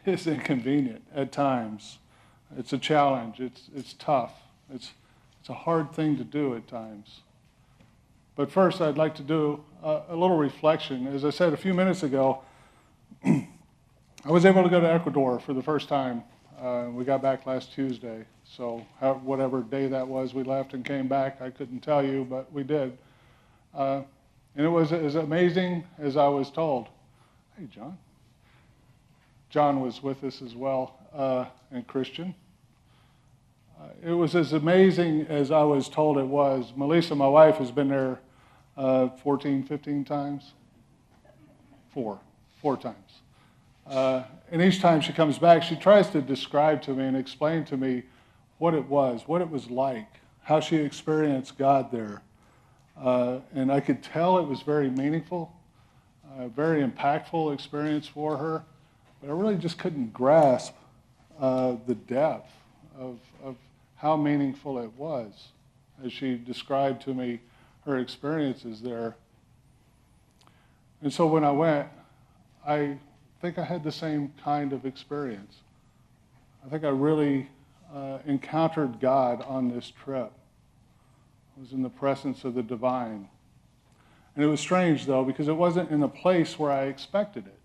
is inconvenient at times. It's a challenge. It's tough. It's a hard thing to do at times. But first, I'd like to do a little reflection. As I said a few minutes ago, I was able to go to Ecuador for the first time. We got back last Tuesday. So whatever day that was, we left and came back. I couldn't tell you, but we did. And it was as amazing as I was told. Hey, John. John was with us as well, and Christian. It was as amazing as I was told it was. Melissa, my wife, has been there 14, 15 times? Four times. And each time she comes back, she tries to describe to me and explain to me what it was like, how she experienced God there. And I could tell it was very meaningful, a very impactful experience for her, but I really just couldn't grasp the depth of how meaningful it was as she described to me her experiences there. And so when I went, I think I had the same kind of experience. I think I really encountered God on this trip. I was in the presence of the divine. And it was strange, though, because it wasn't in a place where I expected it.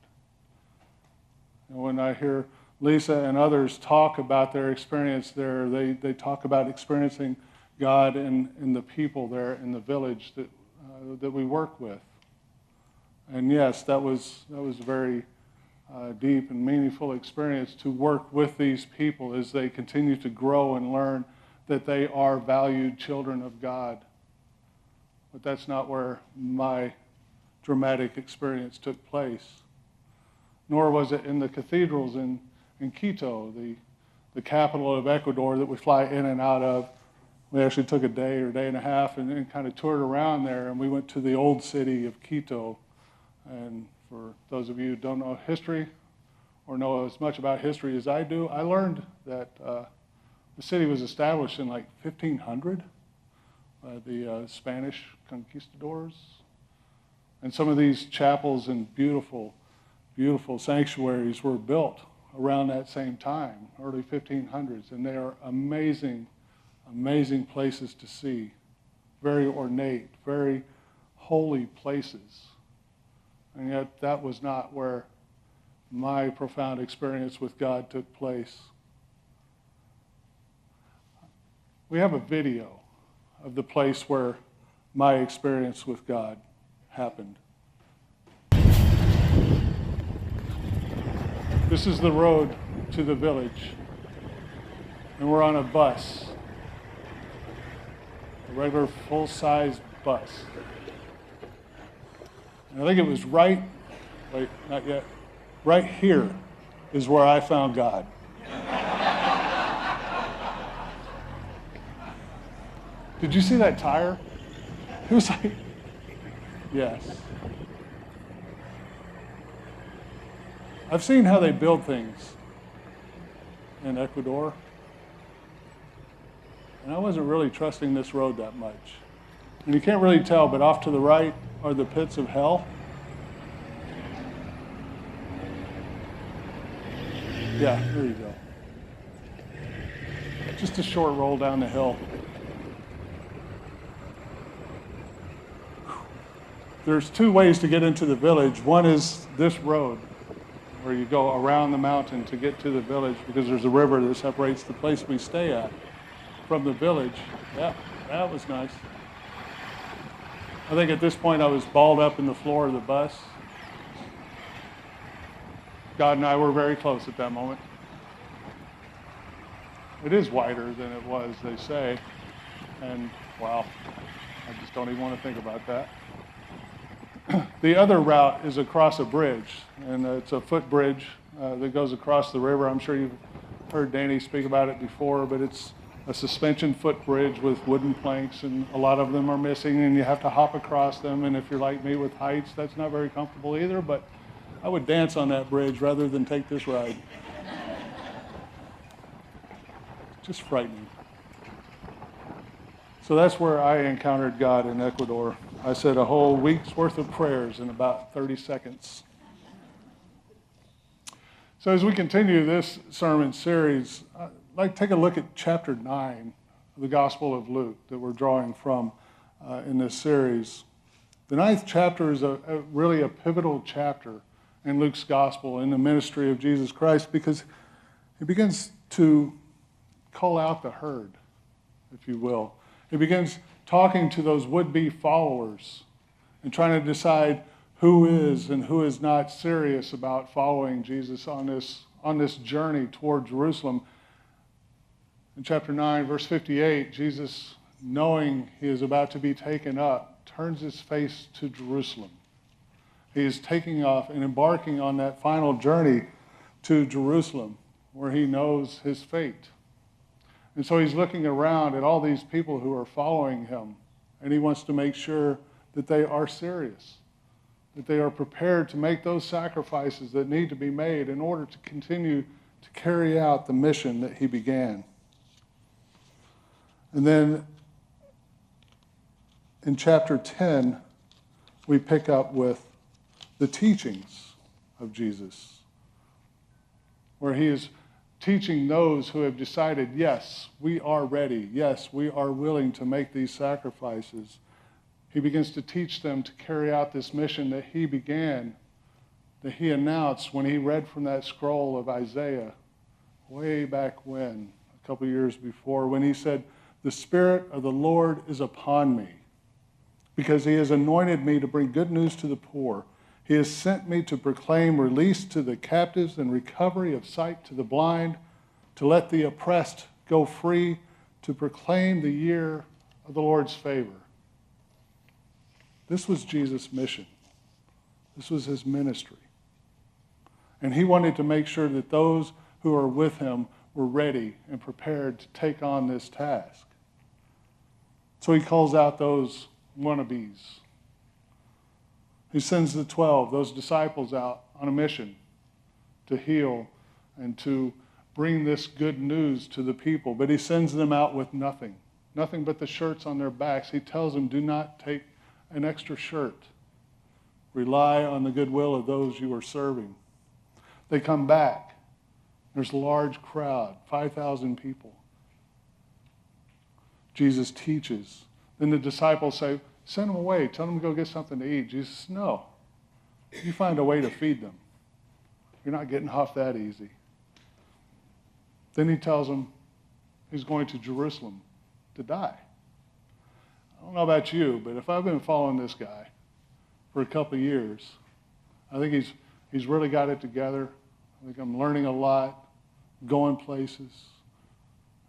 And when I hear Lisa and others talk about their experience there, they talk about experiencing God in the people there in the village that we work with. And yes, that was a very deep and meaningful experience to work with these people as they continue to grow and learn that they are valued children of God. But that's not where my dramatic experience took place. Nor was it in the cathedrals in Quito, the capital of Ecuador that we fly in and out of. We actually took a day or day and a half and kind of toured around there, and we went to the old city of Quito. And for those of you who don't know history or know as much about history as I do, I learned that the city was established in like 1500 by the Spanish conquistadors. And some of these chapels and beautiful sanctuaries were built around that same time, early 1500s, and they are amazing places to see. Very ornate, very holy places. And yet that was not where my profound experience with God took place. We have a video of the place where my experience with God happened. This is the road to the village, and we're on a bus, a regular full-size bus. And I think it was right here is where I found God. Did you see that tire? It was like, yes. I've seen how they build things in Ecuador, and I wasn't really trusting this road that much. And you can't really tell, but off to the right are the pits of hell. Yeah, there you go. Just a short roll down the hill. There's two ways to get into the village. One is this road, where you go around the mountain to get to the village, because there's a river that separates the place we stay at from the village. Yeah, that was nice. I think at this point I was balled up in the floor of the bus. God and I were very close at that moment. It is wider than it was, they say. And, wow, I just don't even want to think about that. The other route is across a bridge, and it's a footbridge that goes across the river. I'm sure you've heard Danny speak about it before, but it's a suspension footbridge with wooden planks, and a lot of them are missing, and you have to hop across them. And if you're like me with heights, that's not very comfortable either, but I would dance on that bridge rather than take this ride. Just frightening. So that's where I encountered God in Ecuador. I said a whole week's worth of prayers in about 30 seconds. So as we continue this sermon series, I'd like to take a look at chapter 9 of the Gospel of Luke that we're drawing from in this series. The 9th chapter is really a pivotal chapter in Luke's Gospel in the ministry of Jesus Christ, because he begins to call out the herd, if you will. He begins talking to those would-be followers and trying to decide who is and who is not serious about following Jesus on this journey toward Jerusalem. In chapter 9, verse 58, Jesus, knowing he is about to be taken up, turns his face to Jerusalem. He is taking off and embarking on that final journey to Jerusalem, where he knows his fate. And so he's looking around at all these people who are following him, and he wants to make sure that they are serious, that they are prepared to make those sacrifices that need to be made in order to continue to carry out the mission that he began. And then in chapter 10, we pick up with the teachings of Jesus, where he is teaching those who have decided, yes, we are ready, yes, we are willing to make these sacrifices. He begins to teach them to carry out this mission that he began, that he announced when he read from that scroll of Isaiah way back when, a couple years before, when he said, "The Spirit of the Lord is upon me, because he has anointed me to bring good news to the poor. He has sent me to proclaim release to the captives and recovery of sight to the blind, to let the oppressed go free, to proclaim the year of the Lord's favor." This was Jesus' mission. This was his ministry. And he wanted to make sure that those who are with him were ready and prepared to take on this task. So he calls out those wannabes. He sends the 12, those disciples, out on a mission to heal and to bring this good news to the people. But he sends them out with nothing but the shirts on their backs. He tells them, do not take an extra shirt. Rely on the goodwill of those you are serving. They come back. There's a large crowd, 5,000 people. Jesus teaches. Then the disciples say, send them away. Tell them to go get something to eat. Jesus says, no. You find a way to feed them. You're not getting off that easy. Then he tells them he's going to Jerusalem to die. I don't know about you, but if I've been following this guy for a couple of years, I think he's really got it together. I think I'm learning a lot, going places.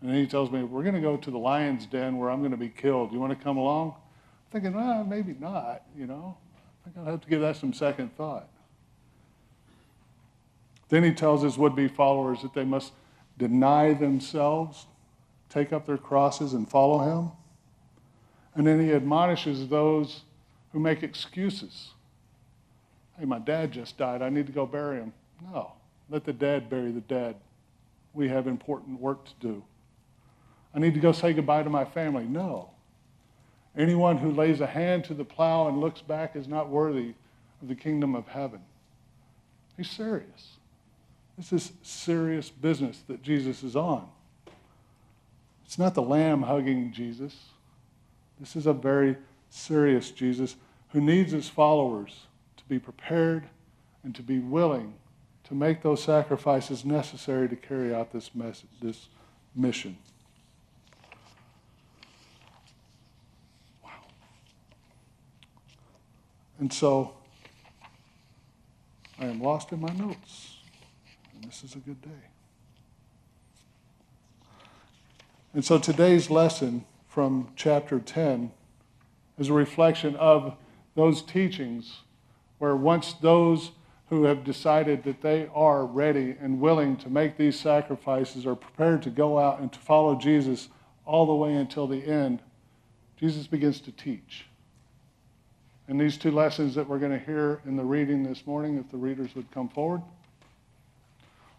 And then he tells me, we're going to go to the lion's den where I'm going to be killed. You want to come along? I'm thinking, well, maybe not, I think I'll have to give that some second thought. Then he tells his would-be followers that they must deny themselves, take up their crosses, and follow him. And then he admonishes those who make excuses. Hey, my dad just died. I need to go bury him. No, let the dead bury the dead. We have important work to do. I need to go say goodbye to my family. No. Anyone who lays a hand to the plow and looks back is not worthy of the kingdom of heaven. He's serious. This is serious business that Jesus is on. It's not the lamb hugging Jesus. This is a very serious Jesus who needs his followers to be prepared and to be willing to make those sacrifices necessary to carry out this mission. Wow. And so, I am lost in my notes, and this is a good day. And so today's lesson from chapter 10 is a reflection of those teachings where once those who have decided that they are ready and willing to make these sacrifices are prepared to go out and to follow Jesus all the way until the end, Jesus begins to teach. And these two lessons that we're going to hear in the reading this morning, if the readers would come forward,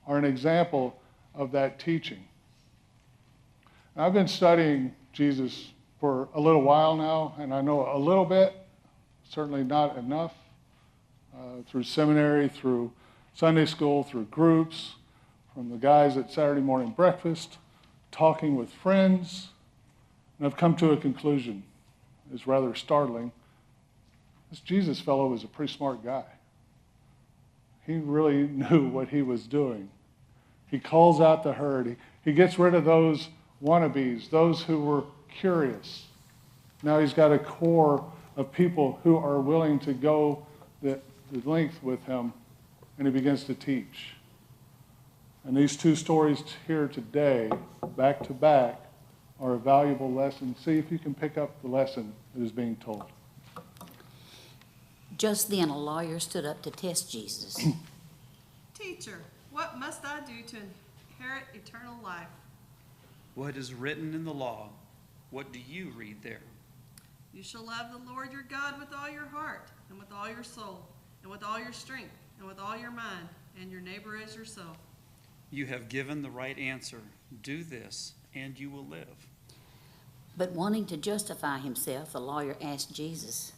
are an example of that teaching. I've been studying Jesus for a little while now, and I know a little bit, certainly not enough, through seminary, through Sunday school, through groups, from the guys at Saturday morning breakfast, talking with friends, and I've come to a conclusion. It's rather startling. This Jesus fellow was a pretty smart guy. He really knew what he was doing. He calls out the herd. He gets rid of those wannabes, those who were curious. Now he's got a core of people who are willing to go the length with him, and he begins to teach. And these two stories here today, back to back, are a valuable lesson. See if you can pick up the lesson that is being told. Just then a lawyer stood up to test Jesus. Teacher, what must I do to inherit eternal life? What is written in the law? What do you read there? You shall love the Lord your God with all your heart, and with all your soul, and with all your strength, and with all your mind, and your neighbor as yourself. You have given the right answer. Do this, and you will live. But wanting to justify himself, the lawyer asked Jesus,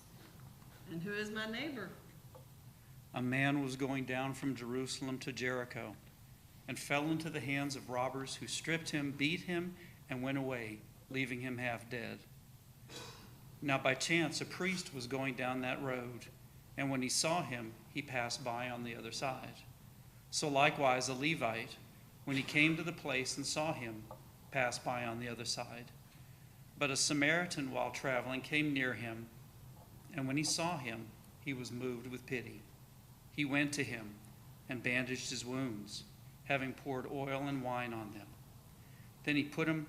And who is my neighbor? A man was going down from Jerusalem to Jericho and fell into the hands of robbers who stripped him, beat him, and went away, leaving him half dead. Now by chance a priest was going down that road, and when he saw him, he passed by on the other side. So likewise a Levite, when he came to the place and saw him, passed by on the other side. But a Samaritan, while traveling, came near him, and when he saw him, he was moved with pity. He went to him and bandaged his wounds, having poured oil and wine on them. Then he put him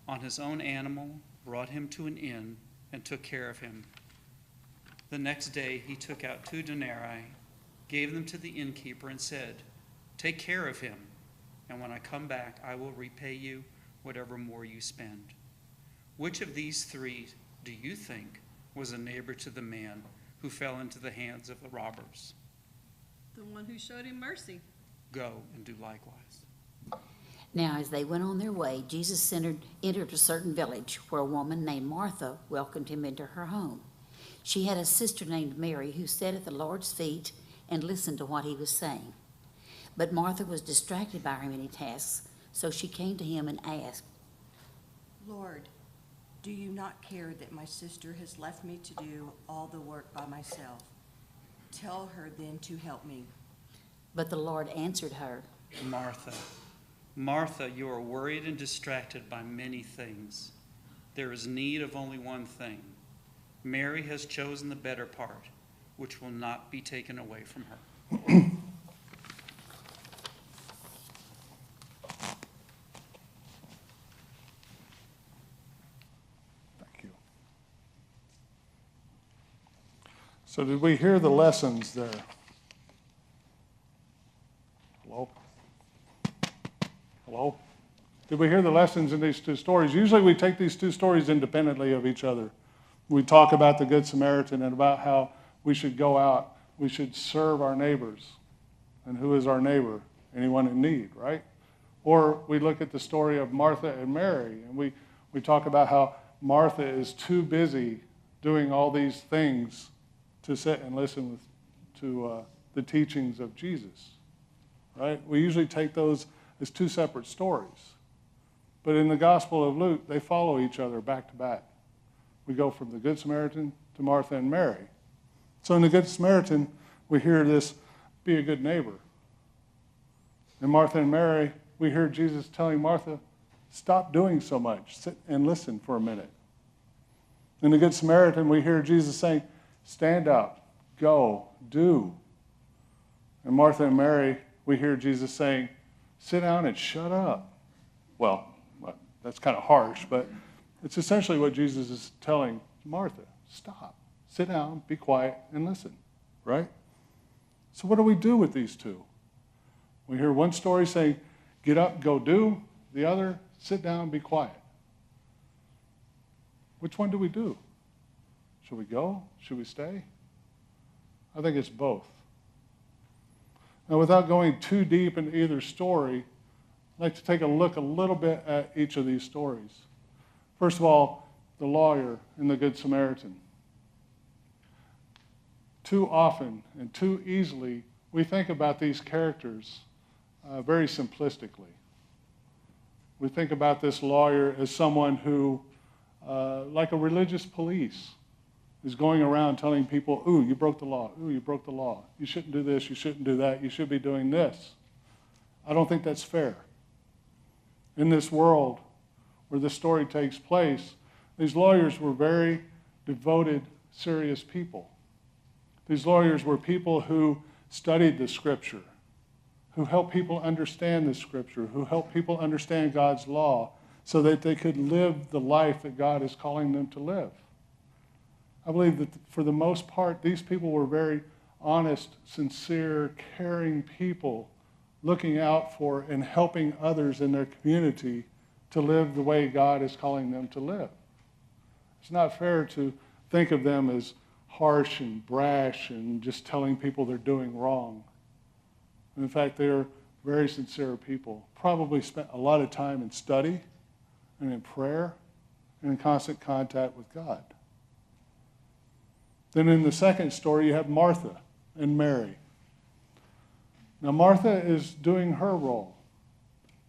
on his own animal, brought him to an inn, and took care of him. The next day he took out 2 denarii, gave them to the innkeeper, and said, Take care of him, and when I come back I will repay you whatever more you spend. Which of these 3 do you think was a neighbor to the man who fell into the hands of the robbers? The one who showed him mercy. Go and do likewise. Now as they went on their way, Jesus entered a certain village where a woman named Martha welcomed him into her home. She had a sister named Mary who sat at the Lord's feet and listened to what he was saying. But Martha was distracted by her many tasks, so she came to him and asked, Lord, do you not care that my sister has left me to do all the work by myself? Tell her then to help me. But the Lord answered her, Martha, Martha, you are worried and distracted by many things. There is need of only one thing. Mary has chosen the better part, which will not be taken away from her. Thank you. So did we hear the lessons there? Hello? Hello? Did we hear the lessons in these 2 stories? Usually we take these 2 stories independently of each other. We talk about the Good Samaritan and about how we should go out. We should serve our neighbors. And who is our neighbor? Anyone in need, right? Or we look at the story of Martha and Mary, and we talk about how Martha is too busy doing all these things to sit and listen to the teachings of Jesus, right? We usually take those as 2 separate stories. But in the Gospel of Luke, they follow each other back to back. We go from the Good Samaritan to Martha and Mary. So in the Good Samaritan, we hear this, be a good neighbor. In Martha and Mary, we hear Jesus telling Martha, stop doing so much, sit and listen for a minute. In the Good Samaritan, we hear Jesus saying, stand up, go, do. In Martha and Mary, we hear Jesus saying, sit down and shut up. Well, that's kind of harsh, but it's essentially what Jesus is telling Martha. Stop, sit down, be quiet, and listen, right? So what do we do with these 2? We hear one story saying, get up, go do. The other, sit down, be quiet. Which one do we do? Should we go? Should we stay? I think it's both. Now, without going too deep into either story, I'd like to take a look a little bit at each of these stories. First of all, the lawyer and the Good Samaritan. Too often and too easily, we think about these characters very simplistically. We think about this lawyer as someone who, like a religious police, is going around telling people, ooh, you broke the law. Ooh, you broke the law. You shouldn't do this. You shouldn't do that. You should be doing this. I don't think that's fair. In this world where this story takes place, these lawyers were very devoted, serious people. These lawyers were people who studied the Scripture, who helped people understand the Scripture, who helped people understand God's law so that they could live the life that God is calling them to live. I believe that for the most part, these people were very honest, sincere, caring people looking out for and helping others in their community to live the way God is calling them to live. It's not fair to think of them as harsh and brash and just telling people they're doing wrong. In fact, they're very sincere people, probably spent a lot of time in study and in prayer and in constant contact with God. Then in the second story, you have Martha and Mary. Now, Martha is doing her role.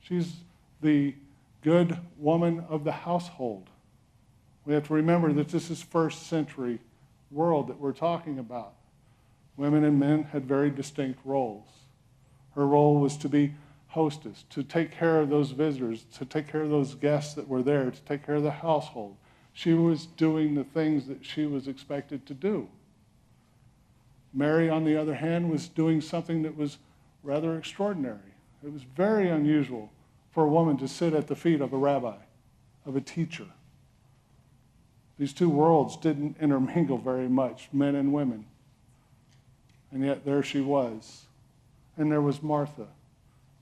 She's the good woman of the household. We have to remember that this is first century world that we're talking about. Women and men had very distinct roles. Her role was to be hostess, to take care of those visitors, to take care of those guests that were there, to take care of the household. She was doing the things that she was expected to do. Mary, on the other hand, was doing something that was rather extraordinary. It was very unusual for a woman to sit at the feet of a rabbi, of a teacher. These two worlds didn't intermingle very much, men and women. And yet there she was. And there was Martha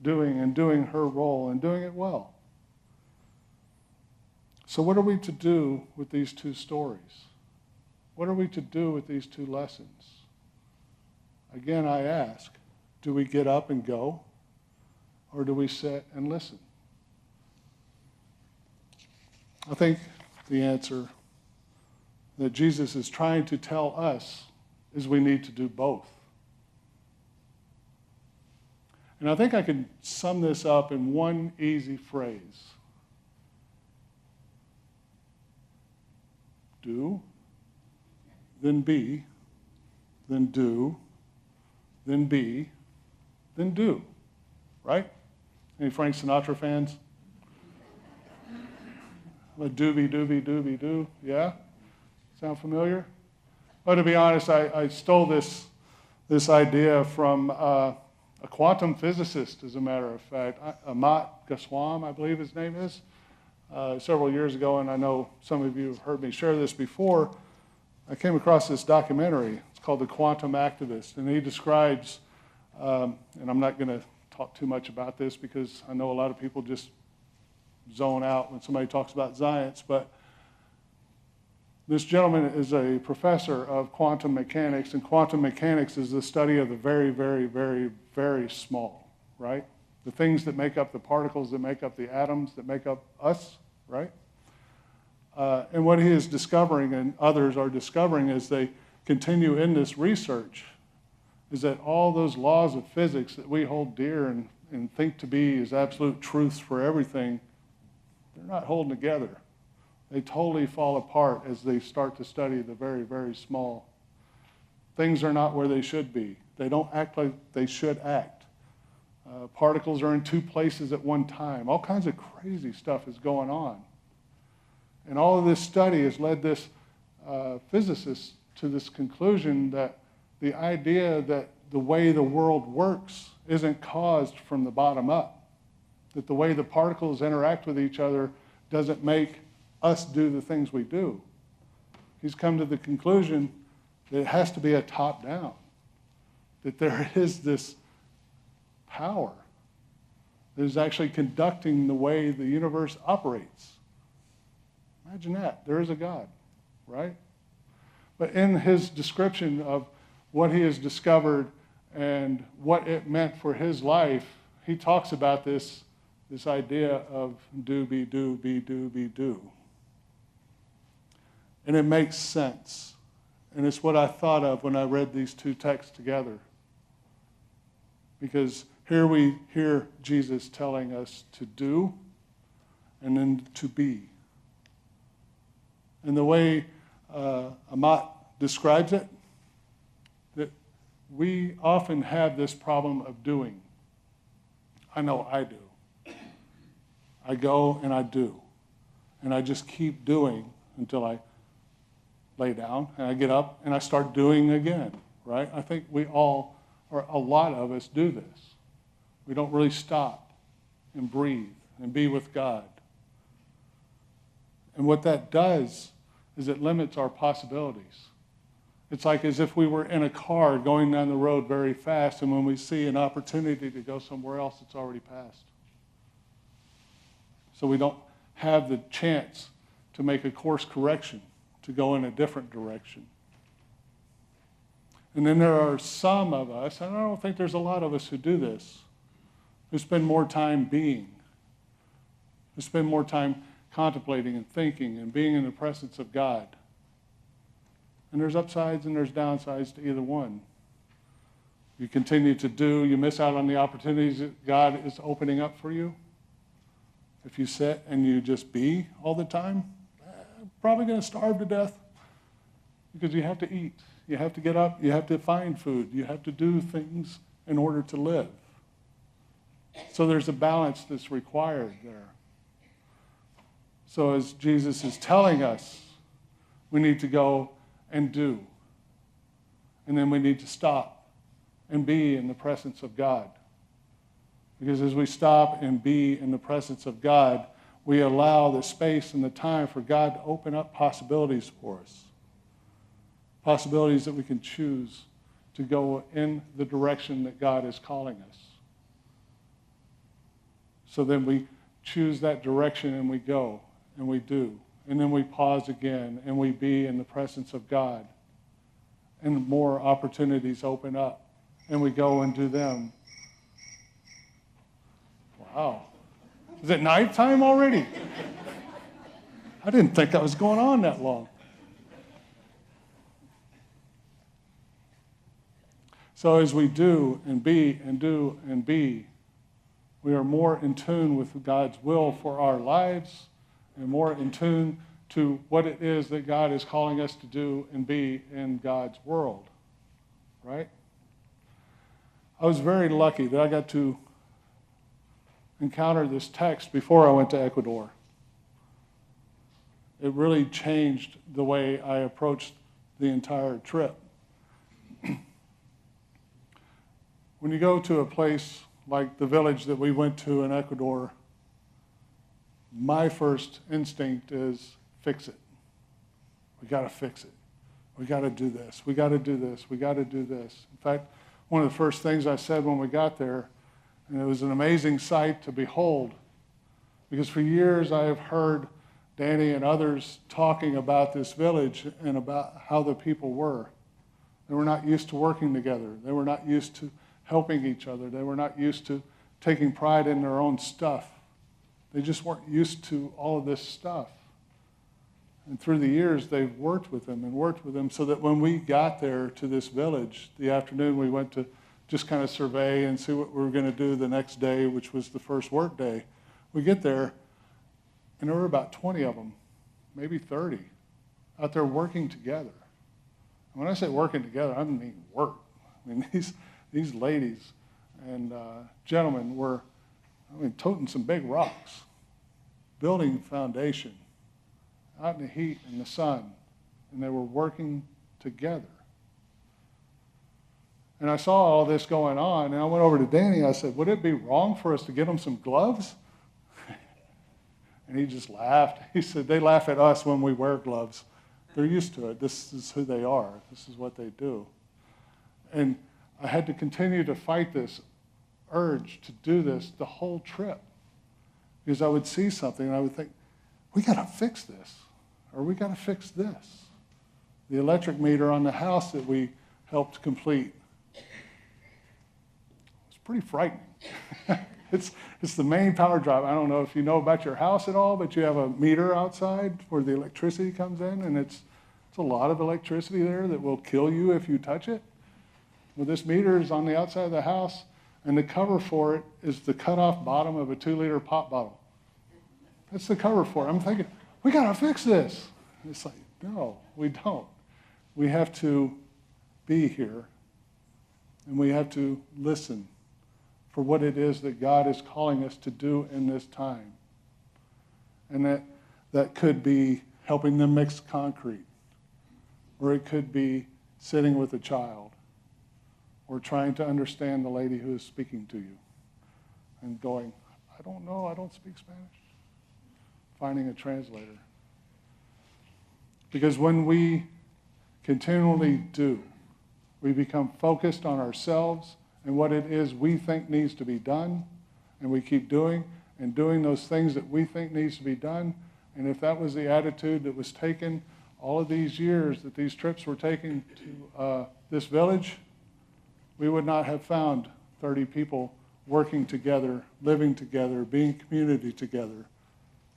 doing her role and doing it well. So what are we to do with these two stories? What are we to do with these two lessons? Again, I ask, do we get up and go? Or do we sit and listen? I think the answer that Jesus is trying to tell us is we need to do both. And I think I can sum this up in one easy phrase. Do, then be, then do, then be, then do. Right? Any Frank Sinatra fans? A doobie, doobie, doobie, do. Yeah? Sound familiar? Well, to be honest, I stole this idea from a quantum physicist, as a matter of fact, Amat Goswami, I believe his name is, several years ago, and I know some of you have heard me share this before. I came across this documentary. It's called The Quantum Activist, and he describes, and I'm not going to talk too much about this because I know a lot of people just zone out when somebody talks about science, but this gentleman is a professor of quantum mechanics, and quantum mechanics is the study of the very, very, very, very small, right? The things that make up the particles, that make up the atoms, that make up us, right? And what he is discovering, and others are discovering as they continue in this research, is that all those laws of physics that we hold dear and think to be as absolute truths for everything, they're not holding together. They totally fall apart as they start to study the very, very small. Things are not where they should be. They don't act like they should act. Particles are in two places at one time. All kinds of crazy stuff is going on. And all of this study has led this physicist to this conclusion that the idea that the way the world works isn't caused from the bottom up, that the way the particles interact with each other doesn't make us do the things we do. He's come to the conclusion that it has to be a top-down, that there is this power that is actually conducting the way the universe operates. Imagine that. There is a God, right? But in his description of what he has discovered and what it meant for his life, he talks about this idea of do, be, do, be, do, be, do. And it makes sense. And it's what I thought of when I read these two texts together. Because here we hear Jesus telling us to do and then to be. And the way Amat describes it, that we often have this problem of doing. I know I do. I go and I do. And I just keep doing until I lay down and I get up and I start doing again, right? I think we all, or a lot of us, do this. We don't really stop and breathe and be with God. And what that does is it limits our possibilities. It's like as if we were in a car going down the road very fast, and when we see an opportunity to go somewhere else, it's already passed. So we don't have the chance to make a course correction, to go in a different direction. And then there are some of us, and I don't think there's a lot of us who do this, who spend more time being, who spend more time contemplating and thinking and being in the presence of God. And there's upsides and there's downsides to either one. You continue to do, you miss out on the opportunities that God is opening up for you. If you sit and you just be all the time, probably going to starve to death because you have to eat. You have to get up. You have to find food. You have to do things in order to live. So there's a balance that's required there. So as Jesus is telling us, we need to go and do. And then we need to stop and be in the presence of God. Because as we stop and be in the presence of God, we allow the space and the time for God to open up possibilities for us. Possibilities that we can choose to go in the direction that God is calling us. So then we choose that direction and we go and we do. And then we pause again and we be in the presence of God. And more opportunities open up and we go and do them. Wow. Is it nighttime already? I didn't think I was going on that long. So as we do and be and do and be, we are more in tune with God's will for our lives and more in tune to what it is that God is calling us to do and be in God's world, right? I was very lucky that I got to encounter this text before I went to Ecuador. It really changed the way I approached the entire trip. When you go to a place like the village that we went to in Ecuador, my first instinct is fix it. We got to fix it. We got to do this. We got to do this. We got to do this. In fact, one of the first things I said when we got there, and it was an amazing sight to behold, because for years I have heard Danny and others talking about this village and about how the people were. They were not used to working together. They were not used to helping each other. They were not used to taking pride in their own stuff. They just weren't used to all of this stuff. And through the years, they've worked with them so that when we got there to this village, the afternoon we went to just kind of survey and see what we were going to do the next day, which was the first work day. We get there, and there were about 20 of them, maybe 30, out there working together. And when I say working together, I don't mean work. I mean, these ladies and gentlemen were, toting some big rocks, building a foundation out in the heat and the sun, and they were working together. And I saw all this going on, and I went over to Danny, and I said, would it be wrong for us to get them some gloves? And he just laughed. He said, they laugh at us when we wear gloves. They're used to it. This is who they are. This is what they do. And I had to continue to fight this urge to do this the whole trip. Because I would see something, and I would think, we got to fix this, or we got to fix this. The electric meter on the house that we helped complete. It's pretty frightening. It's the main power drive. I don't know if you know about your house at all, but you have a meter outside where the electricity comes in, and it's a lot of electricity there that will kill you if you touch it. Well, this meter is on the outside of the house, And the cover for it is the cut-off bottom of a 2-liter pop bottle. That's the cover for it. I'm thinking, we got to fix this. And it's like, no, we don't. We have to be here, and we have to listen for what it is that God is calling us to do in this time. And that could be helping them mix concrete, or it could be sitting with a child, or trying to understand the lady who is speaking to you and going, I don't know, I don't speak Spanish. Finding a translator. Because when we continually do, we become focused on ourselves and what it is we think needs to be done, and we keep doing those things that we think needs to be done. And if that was the attitude that was taken all of these years that these trips were taken to this village, we would not have found 30 people working together, living together, being community together.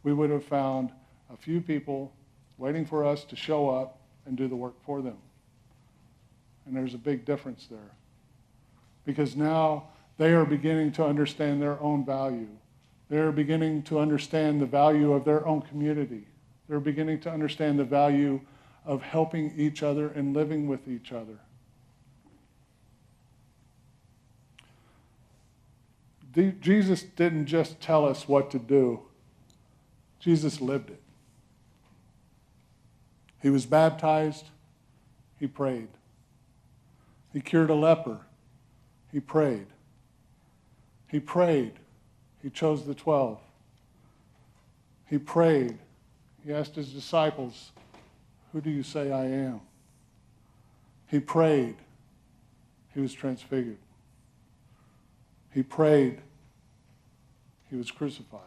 We would have found a few people waiting for us to show up and do the work for them. And there's a big difference there. Because now they are beginning to understand their own value. They're beginning to understand the value of their own community. They're beginning to understand the value of helping each other and living with each other. Jesus didn't just tell us what to do. Jesus lived it. He was baptized. He prayed. He cured a leper. He prayed. He prayed. He chose the 12. He prayed. He asked his disciples, who do you say I am? He prayed. He was transfigured. He prayed. He was crucified.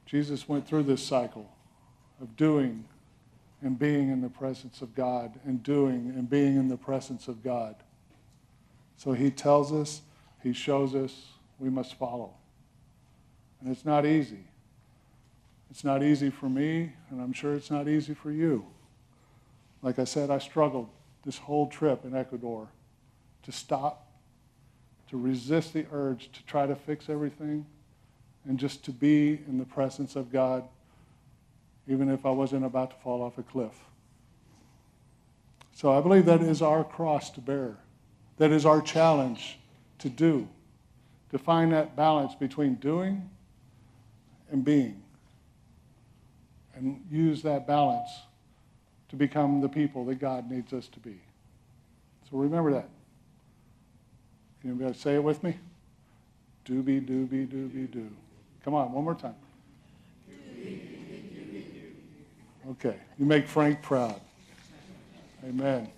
Jesus went through this cycle of doing and being in the presence of God, and doing and being in the presence of God. So he tells us, he shows us, we must follow. And it's not easy. It's not easy for me, and I'm sure it's not easy for you. Like I said, I struggled this whole trip in Ecuador to stop, to resist the urge to try to fix everything, and just to be in the presence of God, even if I wasn't about to fall off a cliff. So I believe that is our cross to bear. That is our challenge to do, to find that balance between doing and being, and use that balance to become the people that God needs us to be. So remember that. Can anybody say it with me? Doobie, doobie, doobie, doo. Come on, one more time. Okay, you make Frank proud. Amen.